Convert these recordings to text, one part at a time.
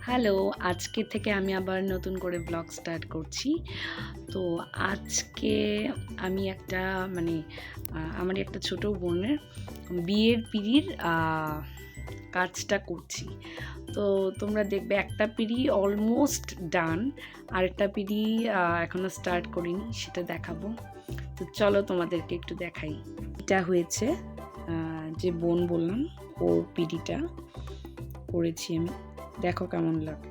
Hello, আজকে থেকে আমি আবার নতুন করে ব্লগ স্টার্ট করছি। তো আজকে আমি একটা মানে আমারই একটা ছোট বোনের বিয়ের পিঁড়ির কাজটা করছি। তো তোমরা দেখবে একটা পিঁড়ি অলমোস্ট ডান, আরেকটা পিঁড়ি এখনও স্টার্ট করিনি, সেটা দেখাবো। তো চলো তোমাদেরকে একটু দেখাই। এটা হয়েছে যে বোন বললাম, ওর পিঁড়িটা করেছি আমি। দেখো কেমন লাগে।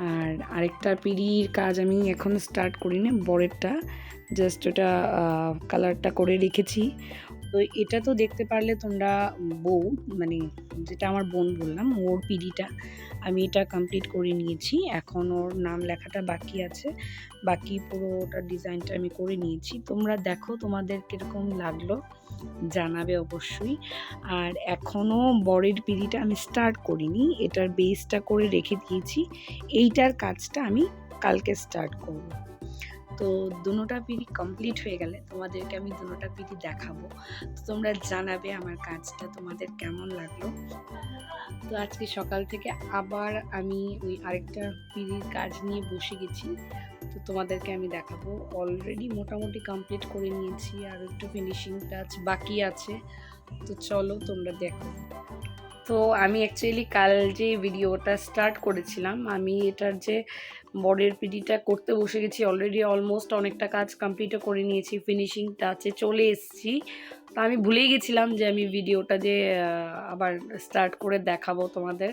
আর আরেকটা পিঁড়ির কাজ আমি এখনও স্টার্ট করিনি, বরেরটা জাস্ট ওটা কালারটা করে রেখেছি। তো এটা তো দেখতে পারলে তোমরা বউ, মানে যেটা আমার বোন বললাম, ওর পিঁড়িটা আমি এটা কমপ্লিট করে নিয়েছি। এখন ওর নাম লেখাটা বাকি আছে, বাকি পুরো ওটার ডিজাইনটা আমি করে নিয়েছি। তোমরা দেখো তোমাদের কীরকম লাগলো জানাবে অবশ্যই। আর এখনও বরের পিঁড়িটা আমি স্টার্ট করিনি, এটার বেসটা করে রেখে দিয়েছি। এইটার কাজটা আমি কালকে স্টার্ট করব। তো দুটোটা পিঁড়ি কমপ্লিট হয়ে গেলে তোমাদেরকে আমি দুটোটা পিঁড়ি দেখাবো। তো তোমরা জানাবে আমার কাজটা তোমাদের কেমন লাগলো। তো আজকে সকাল থেকে আবার আমি ওই আরেকটা পিঁড়ির কাজ নিয়ে বসে গেছি। তো তোমাদেরকে আমি দেখাবো। অলরেডি মোটামুটি কমপ্লিট করে নিয়েছি, আর একটু ফিনিশিং টাচ বাকি আছে। তো চলো তোমরা দেখো। তো আমি অ্যাকচুয়ালি কাল যে ভিডিওটা স্টার্ট করেছিলাম, আমি এটার যে বরের পিডিটা করতে বসে গেছি, অলরেডি অলমোস্ট অনেকটা কাজ কমপ্লিটও করে নিয়েছি, ফিনিশিং টাচে চলে এসেছি। তো আমি ভুলেই গেছিলাম যে আমি ভিডিওটা যে আবার স্টার্ট করে দেখাবো তোমাদের।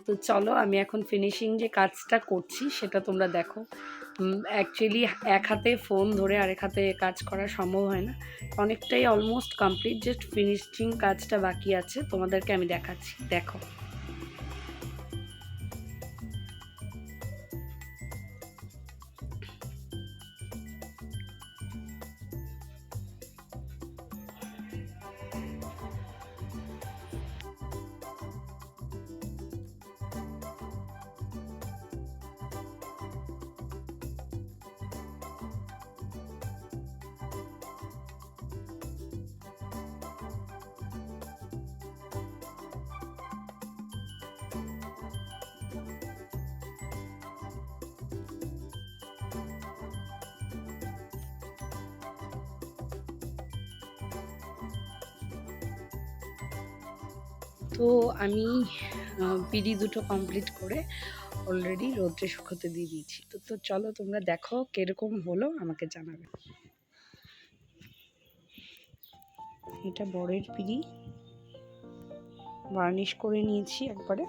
তো চলো আমি এখন ফিনিশিং যে কাজটা করছি সেটা তোমরা দেখো। অ্যাকচুয়ালি এক হাতে ফোন ধরে আরেক হাতে কাজ করা সম্ভব হয় না। অনেকটাই অলমোস্ট কমপ্লিট, জাস্ট ফিনিশিং কাজটা বাকি আছে, তোমাদেরকে আমি দেখাচ্ছি, দেখো। তো আমি পিডি দুটো কমপ্লিট করে অলরেডি রোদ্রে শুকোতে দিয়ে দিয়েছি। তো চলো তোমরা দেখো কীরকম হলো, আমাকে জানাবে। এটা বরের পিডি, বার্নিশ করে নিয়েছি একবারে।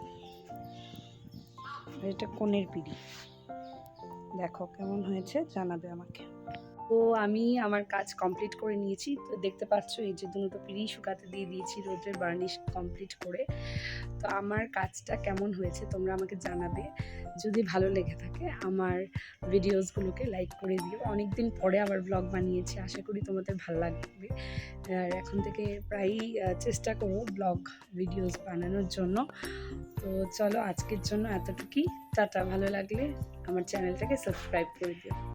আর এটা কোণের পিডি, দেখো কেমন হয়েছে জানাবে আমাকে। তো আমি আমার কাজ কমপ্লিট করে নিয়েছি। তো দেখতে পাচ্ছ এই যে দুটো পিঁড়ি শুকাতে দিয়ে দিয়েছি রোদের বার্নিশ কমপ্লিট করে। তো আমার কাজটা কেমন হয়েছে তোমরা আমাকে জানাবে। যদি ভালো লেগে থাকে আমার ভিডিওসগুলোকে লাইক করে দিও। অনেক দিন পরে আবার ব্লগ বানিয়েছি, আশা করি তোমাদের ভালো লাগবে। আর এখন থেকে প্রায়ই চেষ্টা করব ব্লগ ভিডিওস বানানোর জন্য। তো চলো আজকের জন্য এতটুকুই। টাটা। ভালো লাগলে আমার চ্যানেলটাকে সাবস্ক্রাইব করে দিও।